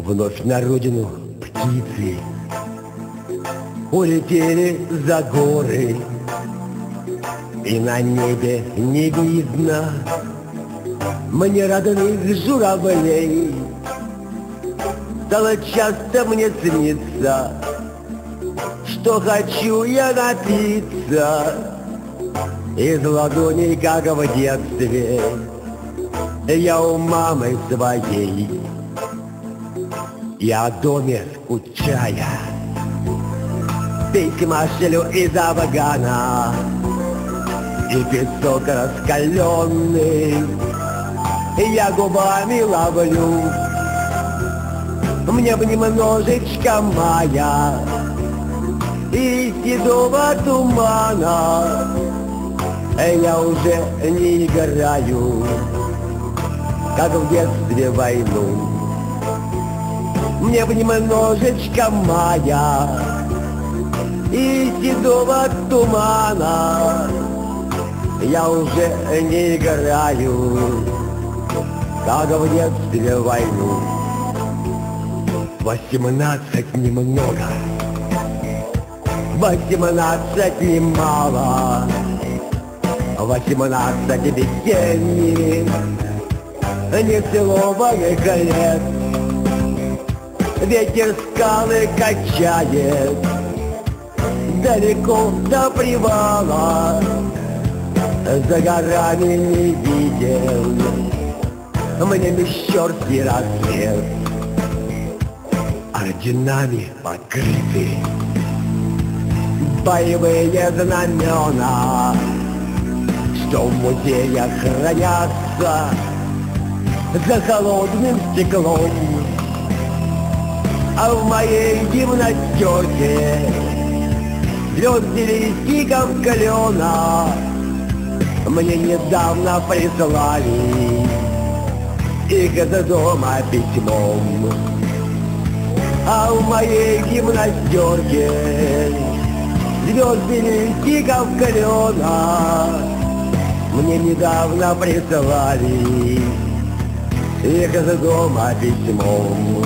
Вновь на родину птицы улетели за горы, и на небе не видно мне родных журавлей. Стало часто мне сниться, что хочу я напиться из ладоней, как в детстве я у мамы своей. Я о доме скучая письма шлю из Афгана, и песок раскаленный я губами ловлю. Мне бы немножечко мая и седого тумана, я уже не играю, как в детстве, войну. Мне бы немножечко мая и седого тумана, я уже не играю, как в детстве, войну. 18 немного, 18 немало, 18 весенних нецелованных лет. Ветер скалы качает далеко до привала, за горами не виден мне мещерский рассвет. Орденами покрыты боевые знамена, что в музеях хранятся за холодным стеклом. А в моей гимнастерке звезды листиков клена мне недавно прислали их из дома письмом. А в моей гимнастерке звезды листиков клена мне недавно прислали их из дома письмом.